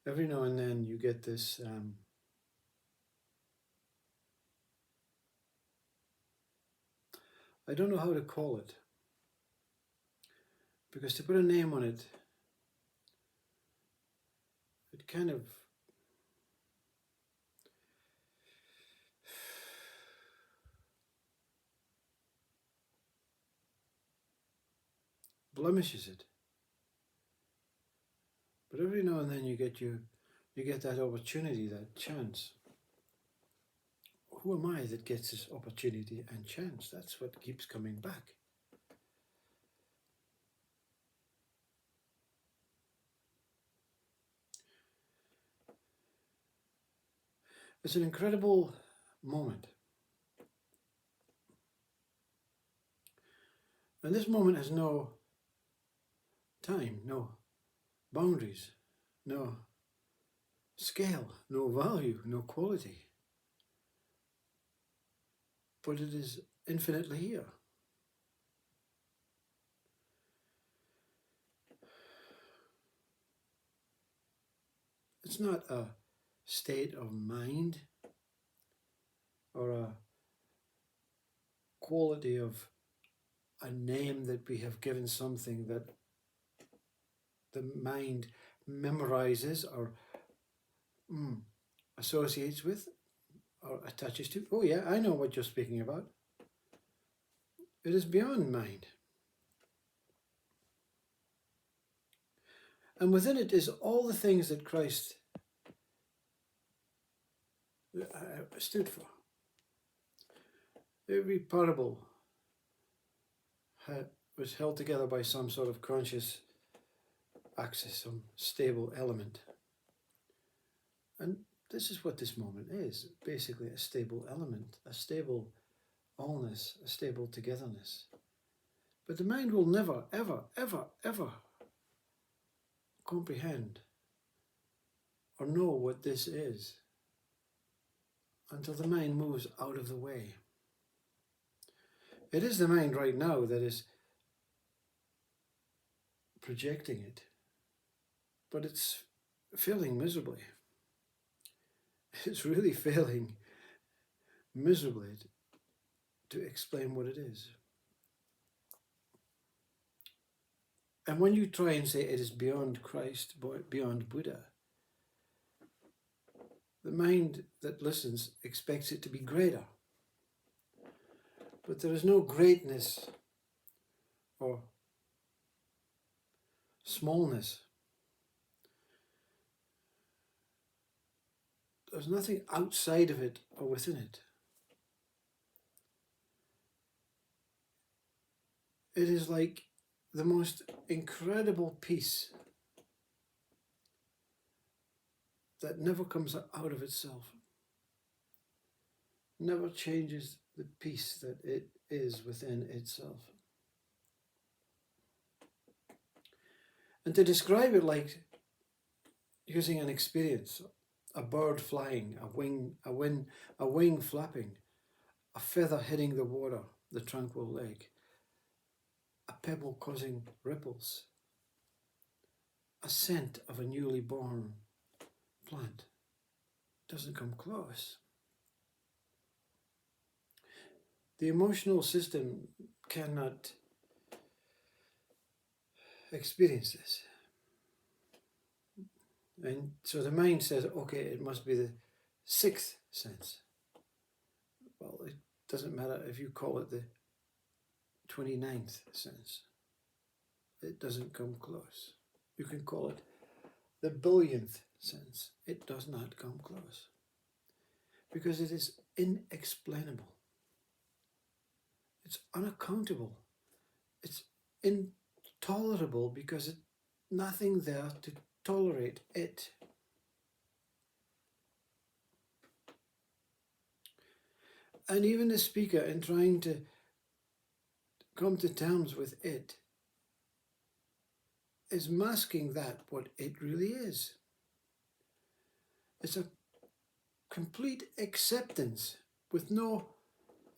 Every now and then you get this I don't know how to call it, because to put a name on it, it kind of blemishes it. But every now and then you get that opportunity, that chance. Who am I that gets this opportunity and chance? That's what keeps coming back. It's an incredible moment. And this moment has no time, no boundaries, no scale, no value, no quality. But it is infinitely here. It's not a state of mind or a quality of a name that we have given something that the mind memorizes or associates with or attaches to. Oh yeah, I know what you're speaking about. It is beyond mind. And within it is all the things that Christ stood for. Every parable was held together by some sort of conscious axis, some stable element. And this is what this moment is, basically a stable element, a stable allness, a stable togetherness. But the mind will never, ever, ever, ever comprehend or know what this is until the mind moves out of the way. It is the mind right now that is projecting it, but it's failing miserably. It's really failing miserably to explain what it is. And when you try and say it is beyond Christ, beyond Buddha, the mind that listens expects it to be greater. But there is no greatness or smallness. There's nothing outside of it or within it. It is like the most incredible peace that never comes out of itself, never changes the peace that it is within itself. And to describe it like using an experience, a bird flying, a wing flapping, a feather hitting the water, the tranquil lake, a pebble causing ripples, a scent of a newly born plant doesn't come close. The emotional system cannot experience this. And so the mind says, okay, it must be the sixth sense. Well, it doesn't matter if you call it the 29th sense. It doesn't come close. You can call it the billionth sense. It does not come close. Because it is inexplainable. It's unaccountable. It's intolerable because it's nothing there to tolerate it. And even the speaker, in trying to come to terms with it, is masking that what it really is. It's a complete acceptance with no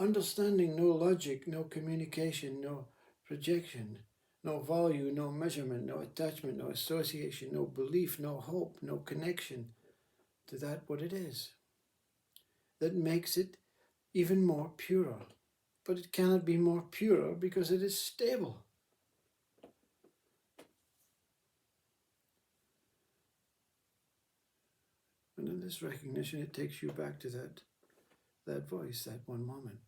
understanding, no logic, no communication, no projection, no value, no measurement, no attachment, no association, no belief, no hope, no connection to that what it is. That makes it even more purer. But it cannot be more pure because it is stable. And in this recognition, it takes you back to that voice, that one moment.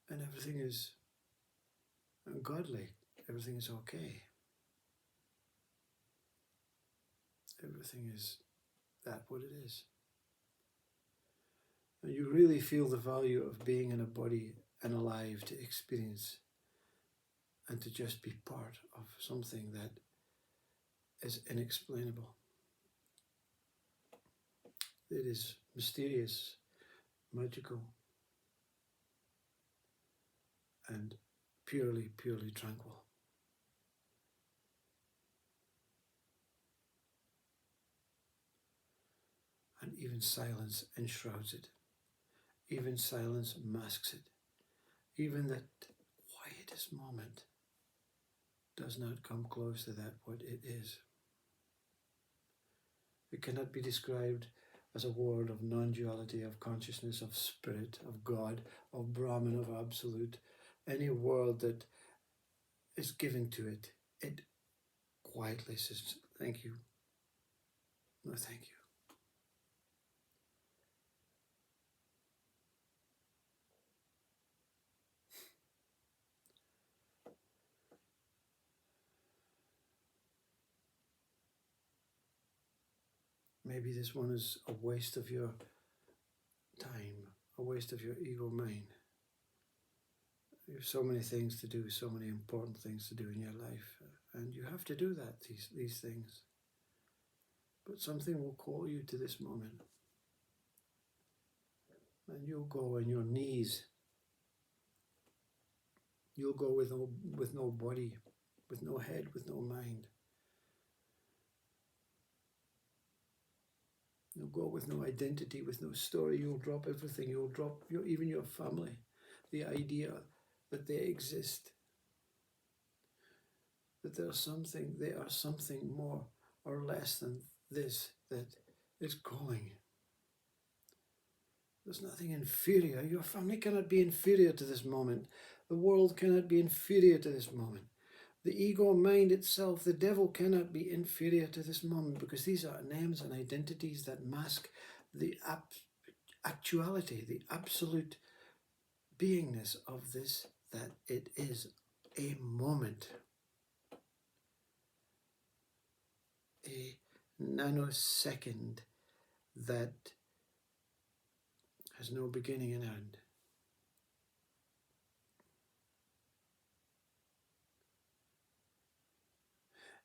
And everything is godly. Everything is okay. Everything is that what it is. And you really feel the value of being in a body and alive to experience and to just be part of something that is inexplainable. It is mysterious, magical, and purely, purely tranquil. And even silence enshrouds it. Even silence masks it. Even that quietest moment does not come close to that what it is. It cannot be described as a world of non-duality, of consciousness, of spirit, of God, of Brahman, of absolute. Any world that is given to it, it quietly says, thank you. No, thank you. Maybe this one is a waste of your time, a waste of your ego mind. You have so many things to do, so many important things to do in your life, and you have to do that, these things. But something will call you to this moment, and you'll go on your knees. You'll go with no body, with no head, with no mind. You'll go with no identity, with no story. You'll drop everything. You'll drop even your family, the idea that they exist, that they are something more or less than this that is calling. There's nothing inferior. Your family cannot be inferior to this moment. The world cannot be inferior to this moment. The ego mind itself, the devil, cannot be inferior to this moment, because these are names and identities that mask the actuality, the absolute beingness of this, that it is a moment, a nanosecond that has no beginning and end.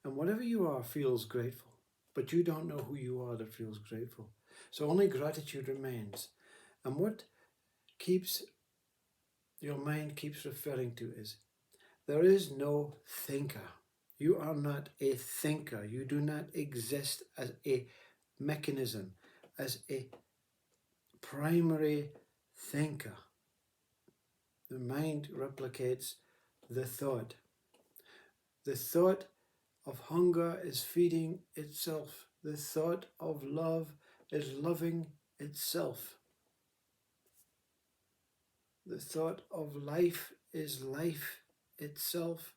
And whatever you are feels grateful, but you don't know who you are that feels grateful. So only gratitude remains. And what your mind keeps referring to is, there is no thinker. You are not a thinker. You do not exist as a mechanism, as a primary thinker. The mind replicates the thought. The thought of hunger is feeding itself. The thought of love is loving itself. The thought of life is life itself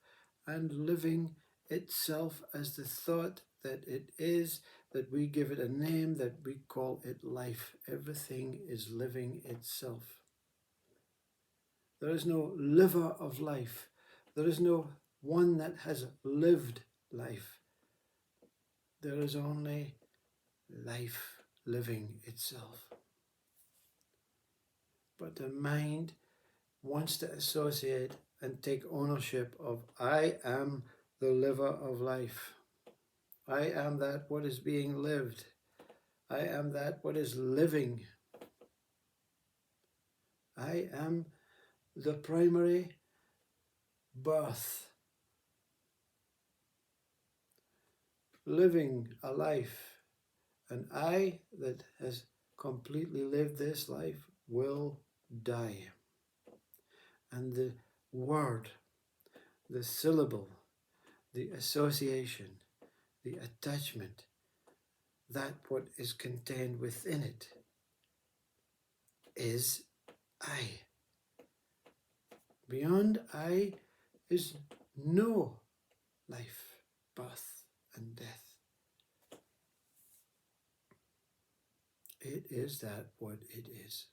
and living itself as the thought that it is, that we give it a name, that we call it life. Everything is living itself. There is no liver of life. There is no one that has lived life. There is only life living itself. But the mind wants to associate and take ownership of, I am the liver of life. I am that what is being lived. I am that what is living. I am the primary birth, living a life. And I that has completely lived this life will die. And the word, the syllable, the association, the attachment, that what is contained within it is I. Beyond I is no life, birth, and death. It is that what it is.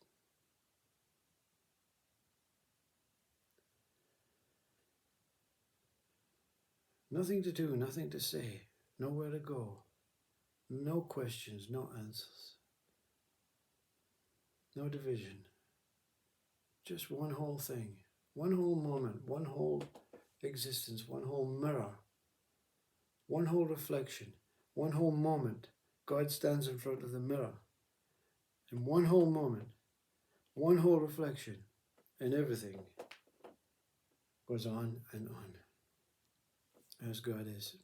Nothing to do, nothing to say, nowhere to go, no questions, no answers, no division. Just one whole thing, one whole moment, one whole existence, one whole mirror, one whole reflection, one whole moment. God stands in front of the mirror. In one whole moment, one whole reflection, and everything goes on and on as God is.